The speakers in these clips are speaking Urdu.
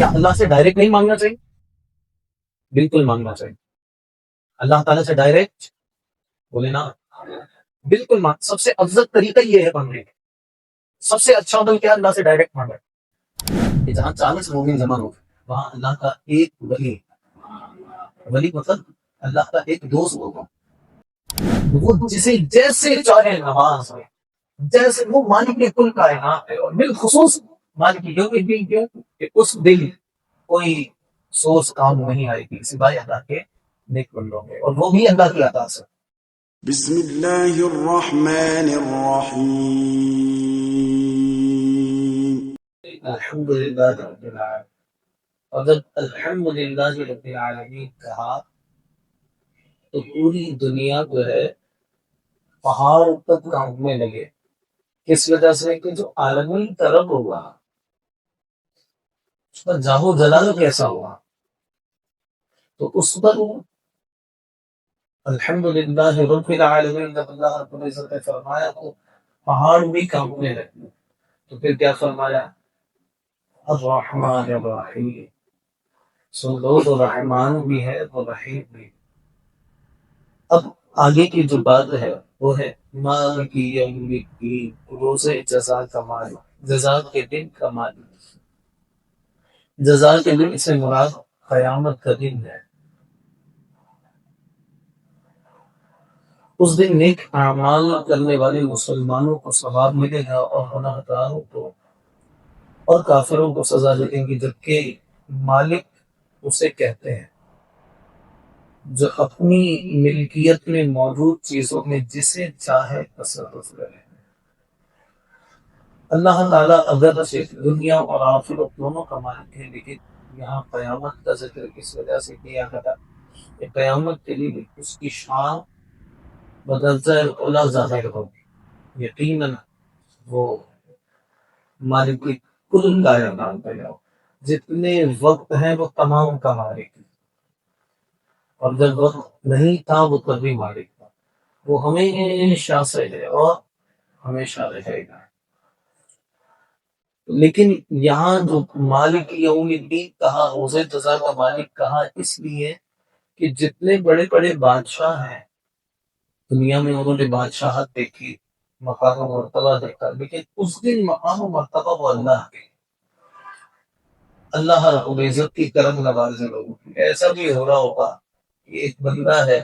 کیا اللہ سے ڈائریکٹ نہیں مانگنا چاہیے؟ بالکل مانگنا چاہیے. اللہ تعالیٰ سے ڈائریکٹ بولے نا بالکل سب سے افضل طریقہ یہ ہے مانگنے کا. سب سے اچھا عمل کیا اللہ سے ڈائریکٹ مانگا کہ جہاں 40 مومن جمع ہو وہاں اللہ کا ایک ولی مطلب اللہ کا ایک دوست ہوگا. وہ جسے جیسے چاہے نماز ہے جیسے وہ مالک کل کائنات ہے اور بالخصوص مالک یوم الدین کیوں کہ اس دن کوئی سورس کام نہیں آئے گی سوائے اللہ کے نیک بندوں میں اور وہ بھی اللہ کی عطا سے. بسم اللہ الرحمن الرحیم. الحمدللہ رب العالمین. اور جب الحمدللہ رب العالمین کہا تو پوری دنیا جو ہے پہاڑ تک کانپنے لگے. کس وجہ سے کہ جو عالمی طرف ہوا اس پر جاہو جلال کیسا ہوا. تو اس پر الحمدللہ رب العالمین جب اللہ رب العزت نے فرمایا تو پہاڑ بھی کانپنے لگے. تو پھر کیا فرمایا الرحمن الرحیم. سن لو تو رحمان بھی ہے اور رحیم بھی. اب آگے کی جو بات ہے وہ ہے مالک یوم الدین روز جزا کا مالک. جزا کے دن کا مالک. جزا کے دن سے مراد قیامت کا دن ہے. اس دن نیک اعمال کرنے والے مسلمانوں کو ثواب ملے گا اور گناہ گاروں کو اور کافروں کو سزا ملے گی. جبکہ مالک اسے کہتے ہیں جو اپنی ملکیت میں موجود چیزوں میں جسے چاہے تصرف کرے. اللہ تعالیٰ اگر دنیا اور آخرت دونوں کا مالک ہے لیکن یہاں قیامت کا ذکر کس وجہ سے کیا گیا کہ قیامت کے لیے اس کی شان بدرجہ اولا ظاہر ہوگی. یقیناً وہ مالک کل کائنات ہے. جتنے وقت ہیں وہ تمام کا مالک ہے اور جب وقت نہیں تھا وہ تبھی مالک تھا. وہ ہمیشہ سے ہے اور ہمیشہ رہے گا. لیکن یہاں جو مالک یوم الدین کہا روز جزا کا مالک کہا اس لیے کہ جتنے بڑے بڑے بادشاہ ہیں دنیا میں انہوں نے بادشاہت دیکھی مقام و مرتبہ دیکھا لیکن اس دن مقام و مرتبہ وہ اللہ کے اللہ رب العزت کی کرم نوازے لوگوں کی. ایسا بھی ہو رہا ہوگا کہ ایک بندہ ہے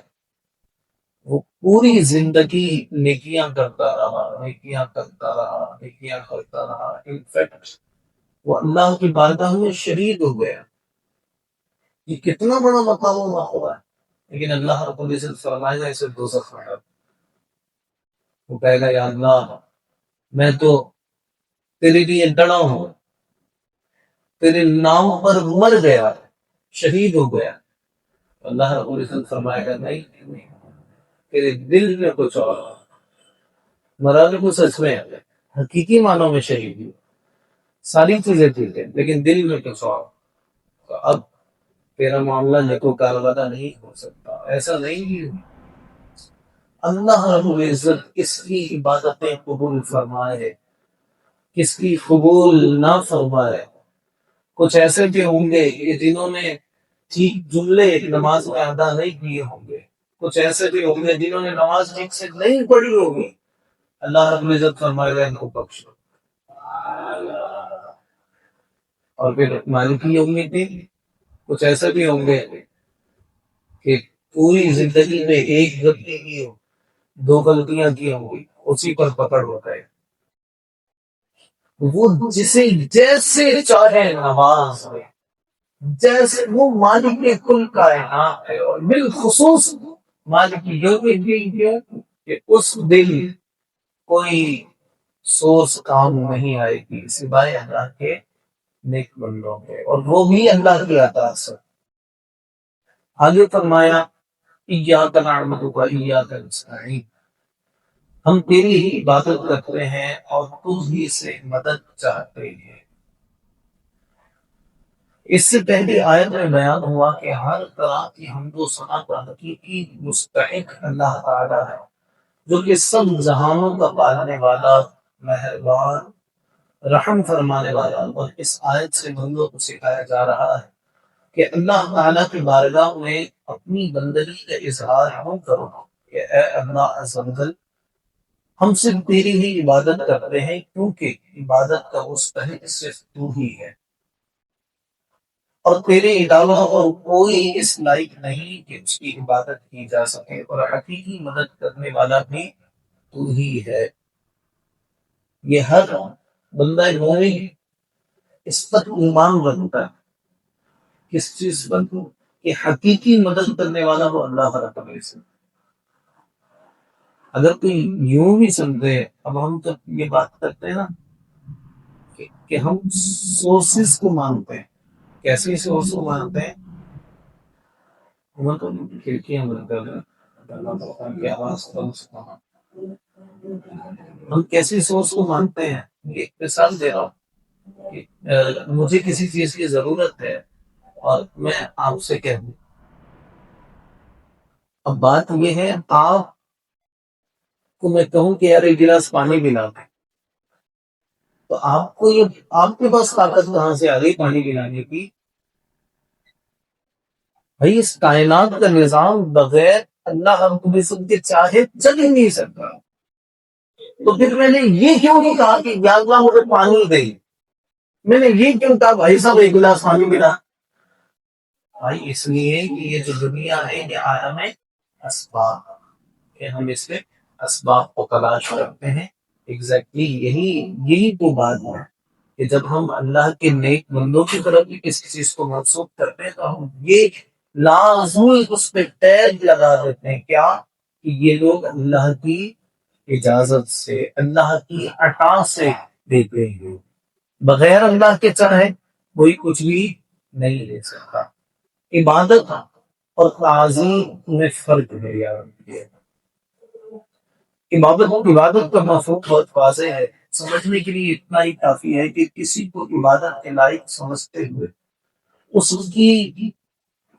وہ پوری زندگی نیکیاں کرتا رہا انفیکٹ وہ اللہ کی بارگاہ میں شہید ہو گیا. یہ کتنا بڑا مقام و مرتبہ ہے. لیکن اللہ رب العزت فرمائے گا اسے دوزخ میں ڈال. وہ کہے گا یا اللہ میں تو تیرے لیے ڈرا ہوں تیرے نام پر مر گیا شہید ہو گیا. اللہ رب العزت فرمائے گا نہیں تیرے دل میں کچھ اور مراد کو سچ میں حقیقی معنوں میں شہید ہو. ساری چیزیں ٹھیک ہے لیکن دل میں کچھ اور. تو اب تیرا معاملہ نیکو کاروانا نہیں ہو سکتا. ایسا نہیں. اللہ رب العزت کس کی عبادتیں قبول فرمائے کس کی قبول نہ فرمائے. کچھ ایسے بھی ہوں گے جنہوں نے ٹھیک جملے نماز میں ادا نہیں کیے ہوں گے. کچھ ایسے بھی ہوں گے جنہوں نے نماز ٹھیک سے نہیں پڑھی ہوگی. اللہ رب العزت فرمائے گا ان کو بخشو. اور پھر مالک یوم الدین کچھ ایسے بھی ہوں گے کہ پوری زندگی میں ایک غلطی کی ہو 2 غلطیاں کی ہوں گی اسی پر پکڑ ہوتا ہے. وہ جسے جیسے چاہے نواز ہے جیسے وہ مالک کل کائنات ہے اور بالخصوص مالک یوم الدین کہ اس دن کوئی سورس کام نہیں آئے گی سوائے اللہ کے نیک بندوں کے اور وہ بھی اللہ کی عطا سے. آگے فرمایا ایاک نعبد و ایاک نستعین. ہم تیری ہی عبادت کرتے ہیں اور تجھ ہی سے مدد چاہتے ہیں. اس سے پہلے آیت میں بیان ہوا کہ ہر طرح کی حمد و ثنا کا حقیقی مستحق اللہ تعالی ہے جو کہ سب جہانوں کا پالنے والا مہربان رحم فرمانے والا، اور اس آیت سے بندوں کو سکھایا جا رہا ہے کہ اللہ تعالیٰ کی بارگاہ میں اپنی بندگی کا اظہار ہم کرو کہ اے اللہ عز و جل، ہم صرف تیری ہی عبادت کرتے ہیں، کیونکہ عبادت کا مستحق صرف تو ہی ہے، اور تیرے علاوہ اور کوئی اس لائق نہیں کہ اس کی عبادت کی جا سکے، اور حقیقی مدد کرنے والا بھی تو ہی ہے۔ یہ ہر بندہ مومن اس پر ایمان رکھتا ہے، کس چیز پر؟ کہ حقیقی مدد کرنے والا وہ اللہ رب العزت۔ اگر کوئی یوں بھی سمجھے، اب ہم تو یہ بات کرتے ہیں نا کہ ہم سورسز کو مانتے ہیں، کیسی سورس کو مانتے ہیں؟ تو کھڑکیاں بند کر دیں کہ آواز کم سے کم۔ ہم کیسی سورس کو مانتے ہیں؟ ایک مثال دے رہا ہوں کہ مجھے کسی چیز کی ضرورت ہے اور میں آپ سے کہہ دوں، اب بات یہ ہے آپ کو میں کہوں کہ یار ایک گلاس پانی پلا دیں، تو آپ کو یہ آپ کے پاس طاقت کہاں سے آ گئی پانی پلانے کی؟ بھائی اس کائنات کا نظام بغیر اللہ رب العزت کے چاہے چل ہی نہیں سکتا، تو پھر میں نے یہ کیوں نہیں کہا کہ یا اللہ مجھے پانی دے؟ میں نے یہ کیوں کہا بھائی صاحب ایک گلاس پانی پلا؟ بھائی اس لیے کہ یہ جو دنیا ہے یہ عالم اسباب، کہ ہم اس میں اسباب کو تلاش کرتے ہیں۔ ایگزیکٹلی یہی تو بات ہے کہ جب ہم اللہ کے نیک بندوں کی طرف بھی کسی چیز کو منسوخ کرتے ہیں تو ہم یہ لازمی اس پہ ٹیگ لگا دیتے ہیں، کیا؟ کہ یہ لوگ اللہ کی اجازت سے، اللہ کی عطا سے دیتے ہیں، بغیر اللہ کے چاہے کوئی کچھ بھی نہیں لے سکتا۔ عبادت اور تعظیم میں فرق ہے یار۔ عبادت کا مفہوم بہت واضح ہے، سمجھنے کے لیے اتنا ہی کافی ہے کہ کسی کو عبادت کے لائق سمجھتے ہوئے اس کی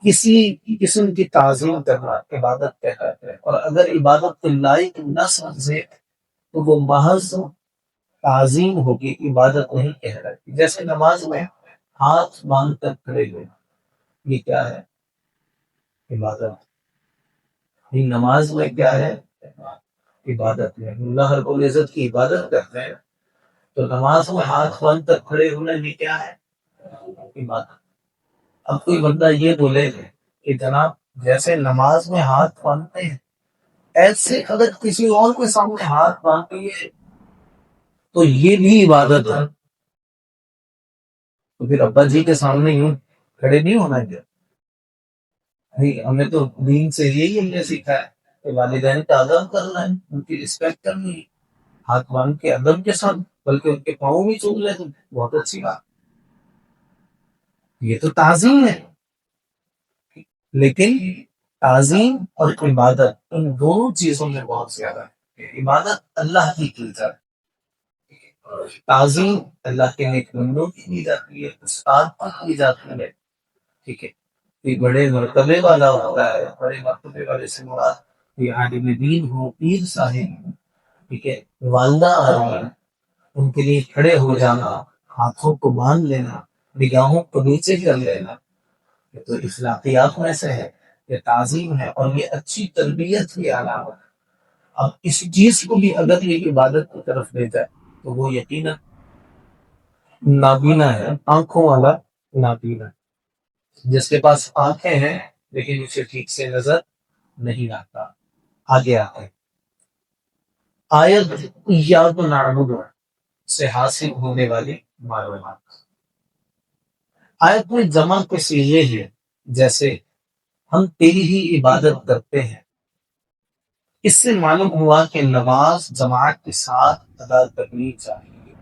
کسی قسم کی تعظیم کرنا عبادت کہلاتا ہے، اور اگر عبادت کے لائق نہ سمجھے تو وہ محض تعظیم ہوگی، عبادت نہیں کہلاتی۔ جیسے نماز میں ہاتھ باندھ کر کھڑے ہوئے، یہ کیا ہے؟ عبادت۔ یہ نماز میں کیا ہے؟ عبادت ہے۔ اللہ رب العزت کی عبادت کرتے ہیں تو نماز میں ہاتھ باندھ کر کھڑے ہونا یہ کیا ہے؟ عبادت۔ اب کوئی بندہ یہ بولے کہ جناب جیسے نماز میں ہاتھ باندھتے ہیں ایسے اگر کسی اور کے سامنے ہاتھ باندھ دیے تو یہ بھی عبادت ہے، تو پھر ابا جی کے سامنے یوں کھڑے نہیں ہونا کیا؟ ہمیں تو دین سے یہی ہم نے سیکھا ہے کہ والدین کا ادب کرنا ہے، ان کی رسپیکٹ کرنی ہے، ہاتھ باندھ کے ادب کے ساتھ، بلکہ ان کے پاؤں بھی چوم لے تو بہت اچھی بات، یہ تو تعظیم ہے۔ لیکن تعظیم اور عبادت ان دونوں چیزوں میں بہت زیادہ ہے۔ عبادت اللہ کی جاتی ہے، تعظیم اللہ کے نیک بندوں کی کی جاتی ہے، استاد کی کی جاتی ہے، ٹھیک ہے؟ یہ بڑے مرتبے والا ہوتا ہے، بڑے مرتبے والے سے مراد یہ عالم دین ہو، پیر صاحب ہو، ٹھیک ہے، والدہ آرام، ان کے لیے کھڑے ہو جانا، ہاتھوں کو باندھ لینا، نگاہوں کو نیچے کر لینا، یہ تو اخلاقیات میں سے ہے، یہ تعظیم ہے، اور یہ اچھی تربیت کی علامت ہے۔ اب اس چیز کو بھی اگر یہ عبادت کی طرف لے جائے تو وہ یقیناً نابینا ہے، آنکھوں والا نابینا، جس کے پاس آنکھیں ہیں لیکن اسے ٹھیک سے نظر نہیں آتا۔ آگے آتے ہیں آیت ایاک نعبد سے حاصل ہونے والی معلومات۔ آیت میں جمع کے صیغے ہیں، جیسے ہم تیری ہی عبادت کرتے ہیں، اس سے معلوم ہوا کہ نماز جماعت کے ساتھ ادا کرنی چاہیے،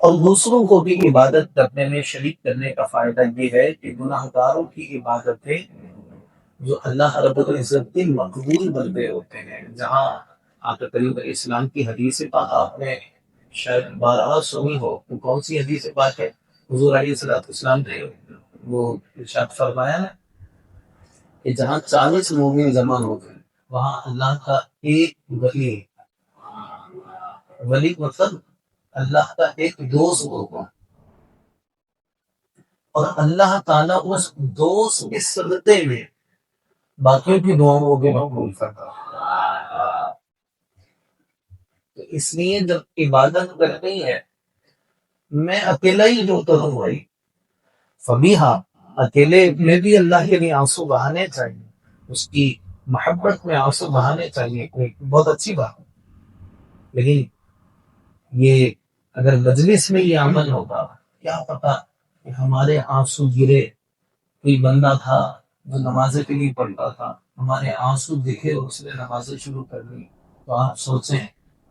اور دوسروں کو بھی عبادت کرنے میں شریک کرنے کا فائدہ یہ ہے کہ گناہ گاروں کی عبادتیں جو اللہ رب العزت کے مقبول بندے ہوتے ہیں، جہاں آقا کریم اسلام کی حدیث پاک آپ نے شاید بارہا سنی ہو، وہ کون سی حدیث پاک ہے؟ حضور علیہ السلام نے وہ ارشاد فرمایا نا کہ جہاں 40 مومن جمع ہو گئے وہاں اللہ کا ایک ولی مطلب اللہ کا ایک دوست ہوگا اور اللہ تعالیٰ اس دوست کے صدقے میں باقیوں کی دعاؤں کو بھی مقبول کرتا ہے۔ تو اس لیے جب عبادت کرنی ہے میں اکیلا ہی جو کروں بھائی فبیہا، اکیلے میں بھی اللہ کے لیے آنسو بہانے چاہیے، اس کی محبت میں آنسو بہانے چاہیے، کوئی بہت اچھی بات ہے۔ لیکن یہ اگر مجلس میں یہ عمل ہوگا، کیا پتا کہ ہمارے آنسو گرے، کوئی بندہ تھا جو نمازیں بھی نہیں پڑھتا تھا، ہمارے آنسو دکھے اس نے نمازیں شروع کر دی، تو آپ سوچیں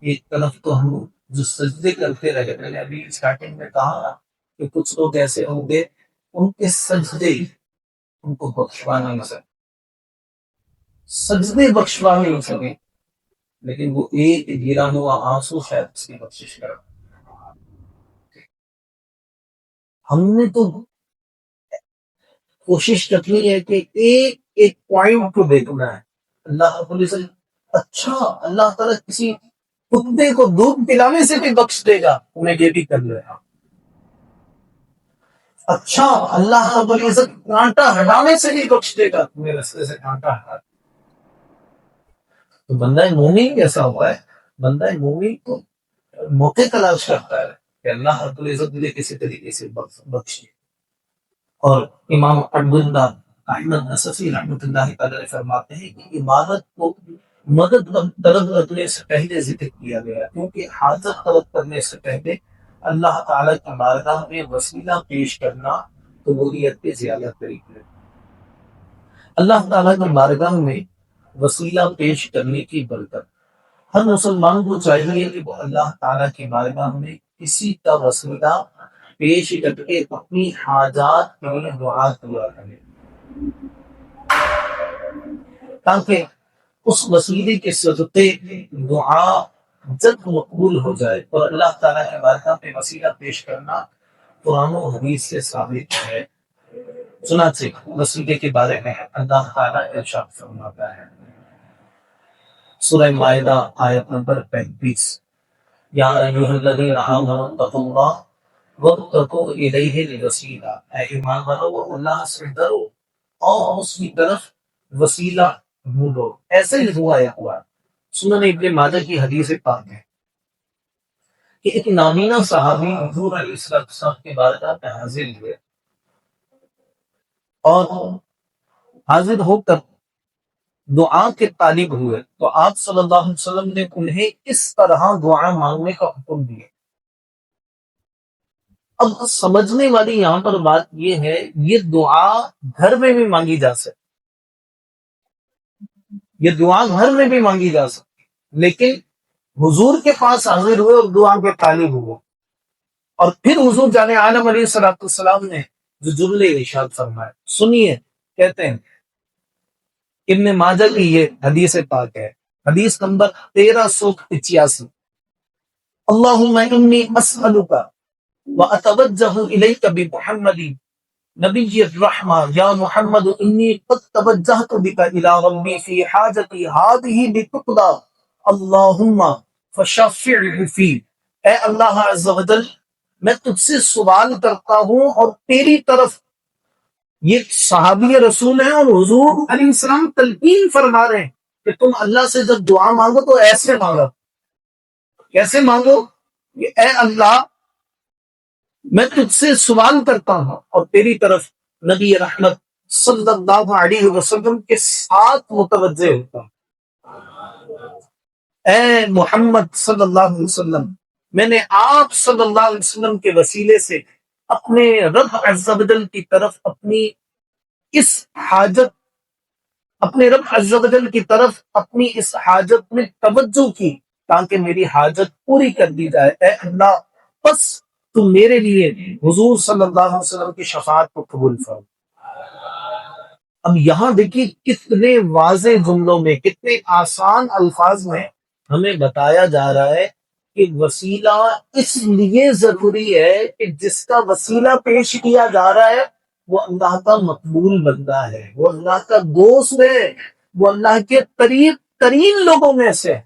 ایک طرف تو ہم جو سجدے کرتے رہے، میں نے ابھی اسٹارٹنگ میں کہا کہ کچھ لوگ ایسے ہوں گے ان کے سجدے ان کو بخشوا نہیں سکے، سجدے بخشوا نہیں سکے، لیکن وہ ایک گرا ہوا آنسو شاید اس کی بخشش کرا۔ ہم نے تو کوشش کرنی ہے کہ ایک ایک پوائنٹ کو دیکھنا ہے۔ اللہ رب العزت اچھا اللہ تعالیٰ کسی کتے کو دودھ پلانے سے بھی بخش دے گا، انہیں یہ بھی کر لے گا۔ اچھا اللہ رب العزت کانٹا ہٹانے سے بھی بخش دے گا، تمہیں رستے سے کانٹا ہٹا۔ تو بندہ مومن کیسا ہوا ہے؟ بندہ مومن کو موقع تلاش کرتا ہے کہ اللہ رب العزت مجھے کسی طریقے سے بخش دے۔ اور امام عبداللہ احمد نصفی رحمۃ اللہ تعالی فرماتے ہیں کہ عبادت کو مدد طلب کرنے سے پہلے ذکر کیا گیا، کیونکہ حاجت طلب کرنے سے پہلے اللہ تعالیٰ کی بارگاہ میں وسیلہ پیش کرنا قبولیت کے زیادہ طریقے۔ اللہ تعالیٰ کی بارگاہ میں وسیلہ پیش کرنے کی برکت، ہر مسلمان کو چاہیے کہ وہ اللہ تعالیٰ کی بارگاہ میں کسی کا وسیلہ پیش کر کے اپنی حاجات کے لیے دعا کیا کرے، تاکہ اس وسیلے کے صدقے دعا جلد مقبول ہو جائے۔ اور اللہ تعالیٰ کی بارگاہ میں وسیلہ پیش کرنا قرآن و حدیث سے ثابت ہے۔ چنانچہ وسیلے کے بارے میں اللہ تعالیٰ ارشاد فرماتا ہے سورہ مائدہ آیت نمبر 35، یا ایھا الذین آمنوا اتقوا اللہ وابتغوا الیہ الوسیلہ، اے ایمان والو اللہ سے ڈرو اور اس کی طرف وسیلہ ڈھونڈو۔ ایسے ہی ہوا سنن ابن ماجہ کی حدیث پاک ہے کہ ایک نامینہ صحابی حضور علیہ السلام کے بارگاہ میں حاضر ہوئے اور حاضر ہو کر دعا کے طالب ہوئے، تو آپ صلی اللہ علیہ وسلم نے انہیں اس طرح دعا مانگنے کا حکم دیا۔ اب سمجھنے والی یہاں پر بات یہ ہے، یہ دعا گھر میں بھی مانگی جا سکتی، یہ دعا گھر میں بھی مانگی جا سکتی، لیکن حضور کے پاس حاضر ہوئے اور دعا کے طالب ہوئے، اور پھر حضور جان عالم علیہ السلام نے جو جملے ارشاد فرمائے سنیے، کہتے ہیں ابن ماجہ کی یہ حدیث پاک ہے، حدیث نمبر 1385، اللہم انی اسألک واتوجہ الیک بمحمد نبی الرحمہ یا محمد انی قد توجہت بک الی ربی فی حاجتی ہذہ لتقضی اللہم فشفعہ فی، اے اللہ عز و جل میں تجھ سے سوال کرتا ہوں، اور تیری طرف یہ صحابی رسول ہیں اور حضور علیہ السلام تلقین فرما رہے ہیں کہ تم اللہ سے جب دعا مانگو تو ایسے مانگو۔ کیسے مانگو؟ کہ اے اللہ میں تجھ سے سوال کرتا ہوں اور تیری طرف نبی رحمت صلی اللہ علیہ وسلم کے ساتھ متوجہ ہوتا ہوں۔ اے محمد صلی اللہ علیہ وسلم میں نے آپ صلی اللہ علیہ وسلم کے وسیلے سے اپنے رب عز و جل کی طرف اپنی اس حاجت، اپنے رب عز و جل کی طرف اپنی اس حاجت میں توجہ کی تاکہ میری حاجت پوری کر دی جائے۔ اے اللہ بس تم میرے لیے حضور صلی اللہ علیہ وسلم کی شفاعت کو قبول فرما۔ اب یہاں دیکھیے کتنے واضح جملوں میں، کتنے آسان الفاظ میں ہمیں بتایا جا رہا ہے کہ وسیلہ اس لیے ضروری ہے کہ جس کا وسیلہ پیش کیا جا رہا ہے وہ اللہ کا مقبول بندہ ہے، وہ اللہ کا دوست ہے، وہ اللہ کے قریب ترین لوگوں میں سے ہے۔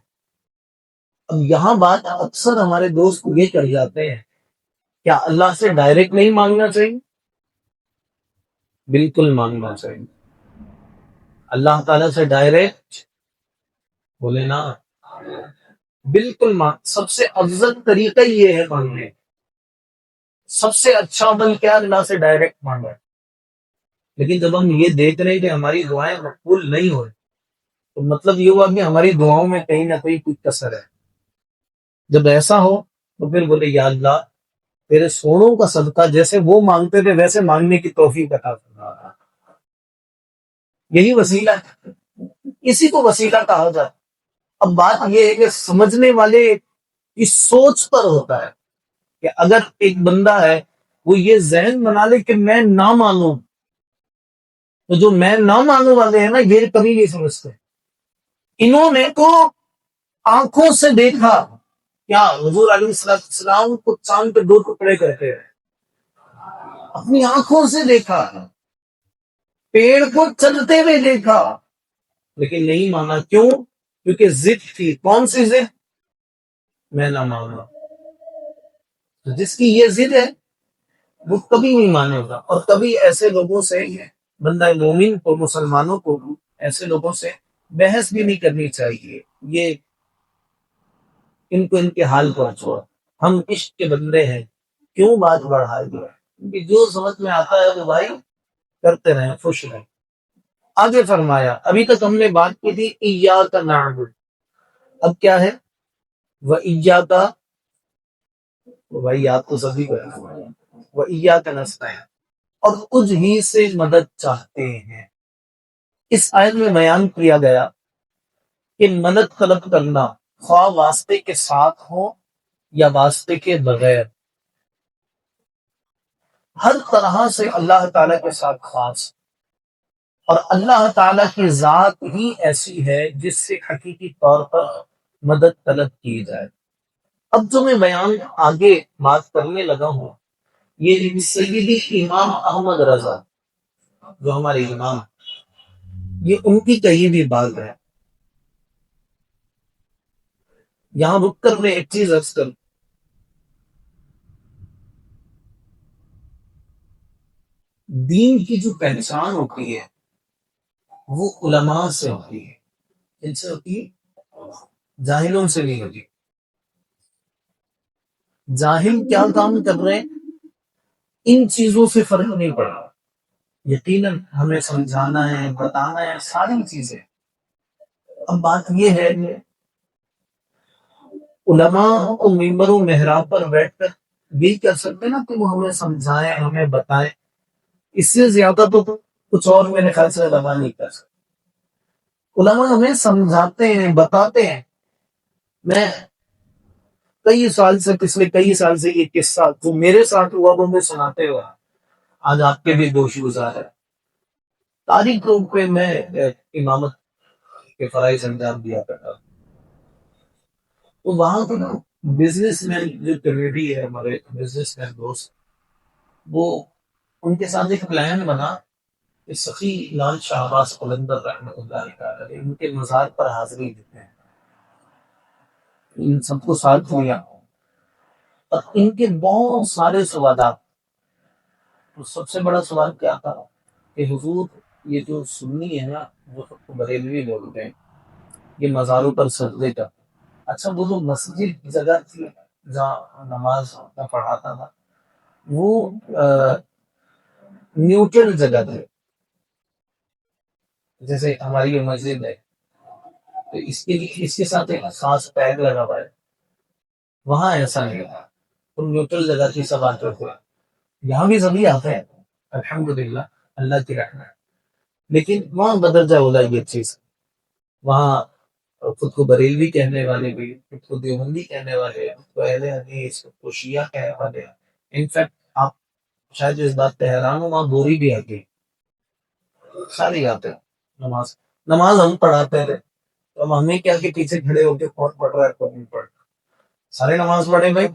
اب یہاں بات اکثر ہمارے دوست یہ کر جاتے ہیں، کیا اللہ سے ڈائریکٹ نہیں مانگنا چاہیے؟ بالکل مانگنا چاہیے اللہ تعالیٰ سے ڈائریکٹ، بولے نا بالکل سب سے افضل طریقہ یہ ہے مانگنے، سب سے اچھا عمل کیا اللہ سے ڈائریکٹ مانگا۔ لیکن جب ہم یہ دیکھ رہے ہیں کہ ہماری دعائیں مقبول نہیں ہو رہی، تو مطلب یہ ہوا کہ ہماری دعاؤں میں کہیں نہ کہیں کچھ کسر ہے۔ جب ایسا ہو تو پھر بولے یا اللہ تیرے سونوں کا صدقہ، جیسے وہ مانگتے تھے ویسے مانگنے کی توفیق عطا فرما۔ یہی وسیلہ ہے، اسی کو وسیلہ کہا جاتا ہے۔ اب بات یہ ہے کہ سمجھنے والے کی سوچ پر ہوتا ہے کہ اگر ایک بندہ ہے وہ یہ ذہن بنا لے کہ میں نہ مانوں، تو جو میں نہ ماننے والے ہیں نا یہ کبھی نہیں سمجھتے۔ انہوں نے تو آنکھوں سے دیکھا، کیا حضور علیہ السلام کو چاند کے 2 ٹکڑے کرتے ہیں، اپنی آنکھوں سے دیکھا، پیڑ کو چلتے ہوئے دیکھا، لیکن نہیں مانا۔ کیوں؟ کیونکہ ضد تھی۔ کون سی ضد؟ میں نہ مانوں۔ جس کی یہ ضد ہے وہ کبھی نہیں مانے گا، اور کبھی ایسے لوگوں سے، بندہ مومن کو، مسلمانوں کو ایسے لوگوں سے بحث بھی نہیں کرنی چاہیے۔ یہ ان کو ان کے حال پر چھوڑ، ہم عشق کے بندے ہیں، کیوں بات بڑھائے گئے؟ کیونکہ جو سمجھ میں آتا ہے وہ بھائی کرتے رہیں، خوش رہیں۔ آگے فرمایا، ابھی تک ہم نے بات کی تھی ایاک نعبد، اب کیا ہے؟ وَإِيَّاكَ، بھائی یاد تو سبھی کو ہے، وَإِيَّاكَ نَسْتَعِينُ، اور تجھ ہی سے مدد چاہتے ہیں۔ اس آیت میں بیان کیا گیا کہ مدد طلب کرنا خواہ واسطے کے ساتھ ہو یا واسطے کے بغیر، ہر طرح سے اللہ تعالیٰ کے ساتھ خاص، اور اللہ تعالیٰ کی ذات ہی ایسی ہے جس سے حقیقی طور پر مدد طلب کی جائے۔ اب جو میں بیان آگے بات کرنے لگا ہوں، یہ سیدی امام احمد رضا جو ہمارے امام، یہ ان کی کہی بھی بات ہے۔ یہاں رک کر میں ایک چیز عرض کروں، دین کی جو پہچان ہوتی ہے وہ علماء سے ہوتی ہے، ان سے ہوتی ہے، جاہلوں سے نہیں ہوتی۔ جاہل کیا کام کر رہے ہیں، ان چیزوں سے فرق نہیں پڑا، یقیناً ہمیں سمجھانا ہے، بتانا ہے، ساری چیزیں۔ اب بات یہ ہے کہ علماء کو ممبر و محراب پر بیٹھ کر بھی کر سکتے نا کہ وہ ہمیں سمجھائیں، ہمیں بتائیں، اس سے زیادہ تو کچھ اور میرے خیال سے علماء نہیں کر سکتے۔ علماء ہمیں سمجھاتے ہیں، بتاتے ہیں۔ میں کئی سال سے، پچھلے کئی سال سے یہ قصہ جو میرے ساتھ ہوا وہ میں سناتے ہوا آج آپ کے بھی گوش گزار ہے۔ تاریخ روڈ پہ میں امامت کے فرائض انجام دیا کرتا، تو وہاں کو نا بزنس مین جو کمیٹی ہے، ہمارے بزنس مین دوست، وہ ان کے ساتھ ایک پلان بنا کہ سخی لال شہباز قلندر رحمۃ اللہ تعالی ان کے مزار پر حاضری دیتے ہیں۔ ان سب کو ساتھ لیا اور ان کے بہت سارے سوالات۔ تو سب سے بڑا سوال کیا تھا کہ حضور یہ جو سنی ہے نا، وہ سب کو بریلوی بولتے ہیں، یہ مزاروں پر سجدے کا، اچھا وہ جو مسجد جگہ تھی جہاں نماز میں پڑھاتا تھا، وہ نیوٹرل جگہ تھی، جیسے ہماری یہ مسجد ہے تو اس کے لیے اس کے ساتھ ایک خاص ٹیگ لگا ہوا ہے، وہاں ایسا نہیں تھا، تو نیوٹرل جگہ تھی، سب آتے تھے، یہاں بھی سبھی آتے ہیں الحمدللہ، اللہ کی رحمت، لیکن وہاں بدرجہ اولا یہ چیز، وہاں خود کو بریلوی کہنے والے بھی، خود کو دیوبندی کہنے والے، خود کو اہل حدیث، خود کو شیعہ کہنے والے، انفیکٹ آپ شاید اس بات پہ حیران ہو، وہاں گوری بھی آتی ہے، سارے آتے ہیں۔ نماز ہم پڑھاتے تھے تو ہم ہمیں کیا کہ پیچھے کھڑے ہو کے کون پڑھ رہا ہے کون نہیں پڑھ رہا، سارے نماز پڑھے بھائی،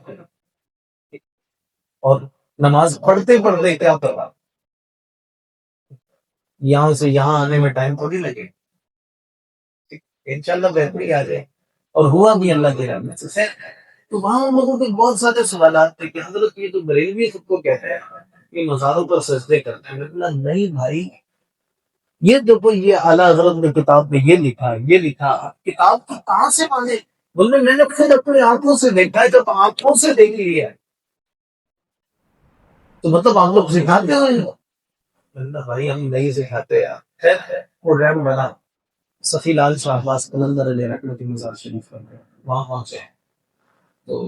اور نماز پڑھتے پڑھتے کیا کرا، یہاں سے یہاں آنے میں ٹائم تھوڑی لگے، انشاءاللہ بہتری آ جائے، اور ہوا بھی اللہ کی رحمت سے. خیر، تو وہاں ہم لوگوں کے بہت سارے سوالات تھے کہ حضرت یہ تو بریلوی خود کو کہتے ہیں کہ مزاروں پر سجدے کرتے ہیں. میں نے بولا نہیں بھائی، یہ دیکھو یہ اعلیٰ حضرت نے کتاب میں یہ لکھا، یہ لکھا، کتاب کی کہاں سے مانے؟ بولے میں نے خود اپنی آنکھوں سے دیکھا ہے. جب آنکھوں سے دیکھ لیا ہے تو مطلب آپ لوگ سکھاتے ہو ان کو؟ اللہ بھائی ہم نہیں سکھاتے یار. خیر وہ ریم بنا سخی لال شاہ عباس قلندر علیہ رحمۃ مزار شریف پر وہاں پہنچے. تو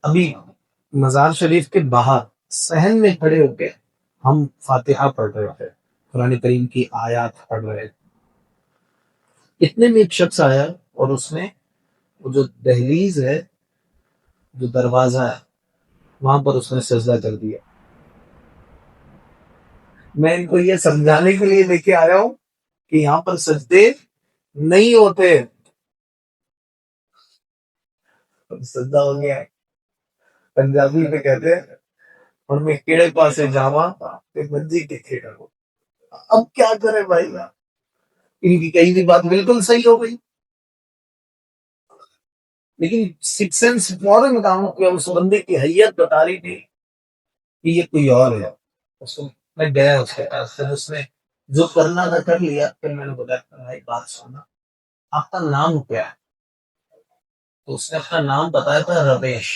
ابھی مزار شریف کے باہر صحن میں کھڑے ہو کے ہم فاتحہ پڑھ رہے تھے، قرآن کریم کی آیات پڑھ رہے تھے. اتنے میں ایک شخص آیا اور اس نے وہ جو دہلیز ہے، جو دروازہ ہے، وہاں پر اس نے سجدہ کر دیا. میں ان کو یہ سمجھانے کے لیے لے کے آیا ہوں کہ یہاں پر سجدے نہیں ہوتے. سجدہ ہو گیا ہے. پنجابی میں کہتے ہیں اور میں کیڑے پاسے جاواں تے منجی کے کھیڑا ہو. اب کیا کرے بھائی، ان کی کہیں بھی بات بالکل صحیح ہو گئی، لیکن سکس سینس فوراً کام کیا. اس بندے کی حیت بتا رہی تھی کہ یہ کوئی اور ہے. میں گیا اس کے پاس، پھر اس نے جو کرنا تھا کر لیا. پھر میں نے بتایا بھائی بات سننا، آپ کا نام کیا ہے؟ تو اس نے اپنا نام بتایا تھا رویش.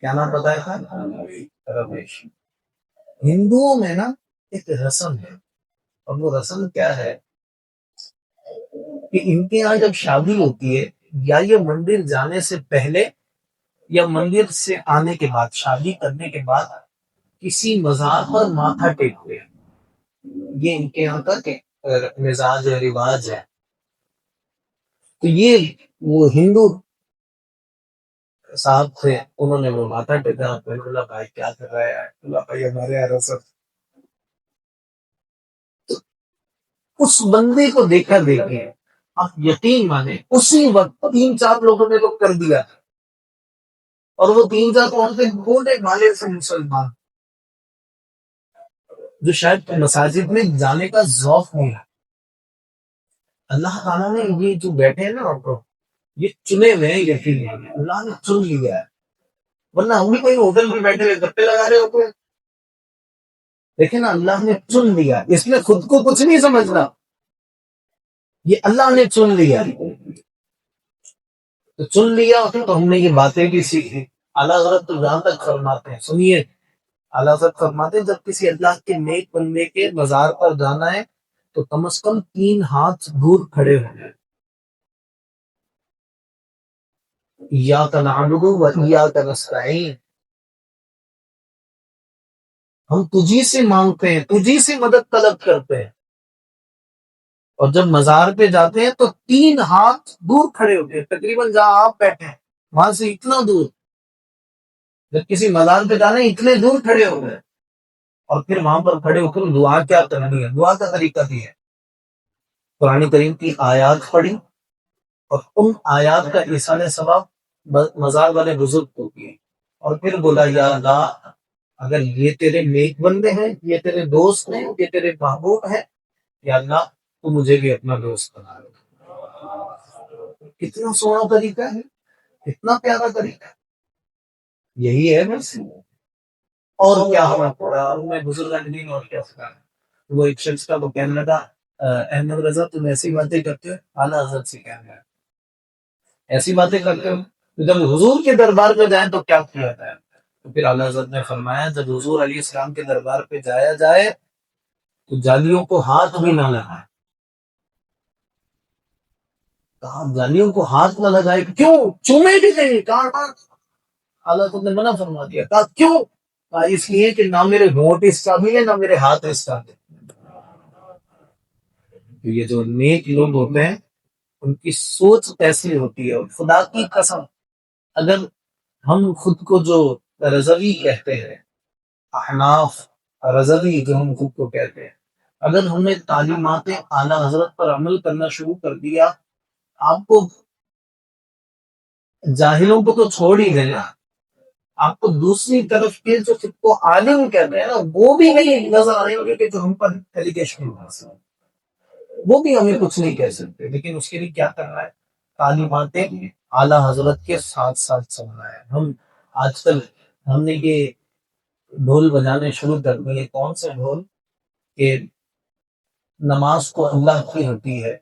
کیا نام بتایا تھا؟ رویش. ہندوؤں میں نا ایک رسم ہے، اور وہ رسم کیا ہے کہ ان کے یہاں جب شادی ہوتی ہے، یا یہ مندر جانے سے پہلے یا مندر سے آنے کے بعد، شادی کرنے کے بعد کسی مزار پر ماتھا ٹیکتے ہیں. یہ ان کے یہاں کا مزاج ہے، رواج ہے. تو یہ وہ ہندو صاحب تھے، انہوں نے وہ ماتھا ٹیکا. میں نے بولا بھائی کیا کر رہا ہے؟ بولا بھائی ہمارے یہاں رسم. اس بندے کو دیکھا دیکھے آپ یقین مانے اسی وقت 3-4 لوگوں نے تو کر دیا. اور وہ 3-4 کون سے؟ بوڑھے مالے سے مسلمان جو شاید مساجد میں جانے کا ذوق نہیں ہے. اللہ تعالیٰ نے یہ جو بیٹھے ہیں نا آپ کو، یہ چنے ہوئے ہیں. یقین اللہ نے چن لیا ہے، ورنہ ہم بھی کوئی ہوٹل میں بیٹھے ہوئے گپے لگا رہے ہوتے ہیں. لیکن اللہ نے چن لیا، اس میں خود کو کچھ نہیں سمجھنا، یہ اللہ نے چن لیا. تو چن لیا تو ہم نے یہ باتیں بھی سیکھی. اعلیٰ حضرت تو جہاں تک فرماتے ہیں، سنیے، اعلیٰ حضرت فرماتے ہیں جب کسی اللہ کے نیک بندے کے مزار پر جانا ہے تو کم از کم 3 ہاتھ دور کھڑے ہوئے. ایاک نعبد و ایاک نستعین، ہم تجھی سے مانگتے ہیں، تجھی سے مدد طلب کرتے ہیں. اور جب مزار پہ جاتے ہیں تو 3 ہاتھ دور کھڑے ہوتے ہیں، تقریباً جہاں آپ بیٹھے ہیں وہاں سے اتنا دور. جب کسی مزار پہ جانا ہے اتنے دور کھڑے ہو گئے، اور پھر وہاں پر کھڑے ہو کر دعا کیا کرنی ہے. دعا کا طریقہ بھی ہے، قرآن کریم کی آیات پڑھی اور ان آیات کا ایصال ثواب مزار والے بزرگ کو کیے، اور پھر بولا یا اللہ اگر یہ تیرے نیک بندے ہیں، یہ تیرے دوست ہیں، یہ تیرے محبوب ہیں، یا اللہ تو مجھے بھی اپنا دوست بنا لو. کتنا سونا طریقہ ہے، کتنا پیارا طریقہ ہے. یہی ہے بس، اور کیا ہمیں پڑا. اور میں بزرگان دین اور کیا سکھا. وہ ایک شخص کا وہ کہنے لگا احمد رضا تم ایسی باتیں کرتے ہو، اعلیٰ حضرت سے کہنا ہے ایسی باتیں کرتے ہو. جب حضور کے دربار پہ جائیں تو کیا کیا جائے؟ تو پھر اعلیٰ حضرت نے فرمایا جب حضور علیہ السلام کے دربار پہ جایا جائے تو جالیوں کو ہاتھ بھی نہ لگائے. کہا جالیوں کو ہاتھ نہ لگائے، کیوں؟ چومے بھی نہیں. کہا اعلیٰ حضرت نے منع فرما دیا. کہا کیوں؟ کہا اس لیے کہ نہ میرے ہونٹ اس قابل ہے نہ میرے ہاتھ اس قابل. یہ جو نیک لوگ ہوتے ہیں ان کی سوچ کیسی ہوتی ہے. اور خدا کی قسم اگر ہم خود کو جو رضوی کہتے ہیں، احناف رضوی جو ہم خود کو کہتے ہیں، اگر ہم نے تعلیمات اعلیٰ حضرت پر عمل کرنا شروع کر دیا، آپ کو جاہلوں کو تو چھوڑ ہی دینا، آپ کو دوسری طرف کے جو خود کو عالم کہتے ہیں نا وہ بھی نہیں نظر آنے ہوگے کہ جو ہم پر ایلیگیشن، وہ بھی ہمیں کچھ نہیں کہہ سکتے. لیکن اس کے لیے کیا کرنا ہے؟ تعلیمات اعلیٰ حضرت کے ساتھ ساتھ چلنا ہے. ہم آج کل ہم نے یہ ڈھول بجانے شروع کر دیے. کون سے ڈھول؟ کہ نماز کو اللہ کی ہوتی ہے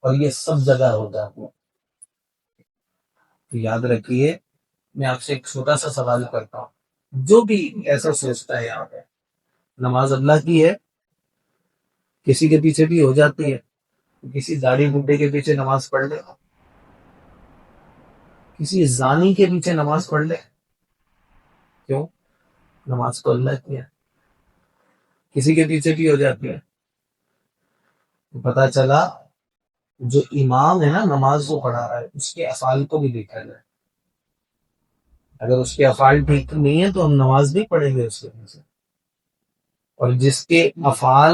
اور یہ سب جگہ ہو جاتی ہے. تو یاد رکھیے، میں آپ سے ایک چھوٹا سا سوال کرتا ہوں. جو بھی ایسا سوچتا ہے یہاں پہ نماز اللہ کی ہے، کسی کے پیچھے بھی ہو جاتی ہے، کسی داڑھی بڈھے کے پیچھے نماز پڑھ لے، کسی زانی کے پیچھے نماز پڑھ لے، کیوں؟ نماز تو اللہ کی ہے. کسی کے پیچھے بھی ہو جاتی ہے. پتا چلا جو امام ہے نا نماز کو پڑھا رہا ہے، اس کے افعال کو بھی دیکھا جائے. اگر اس کے افعال ٹھیک نہیں ہے تو ہم نماز نہیں پڑھیں گے اس کے پیچھے. اور جس کے افعال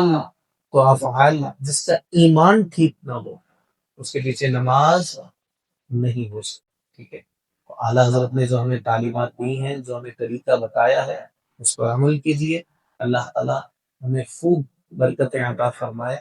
جس کا ایمان ٹھیک نہ ہو، اس کے پیچھے نماز نہیں ہو سکتی. ٹھیک ہے؟ اعلیٰ حضرت نے جو ہمیں تعلیمات دی ہیں، جو ہمیں طریقہ بتایا ہے، اس پر عمل کیجیے. اللہ تعالیٰ ہمیں خوب برکتیں عطا فرمائے.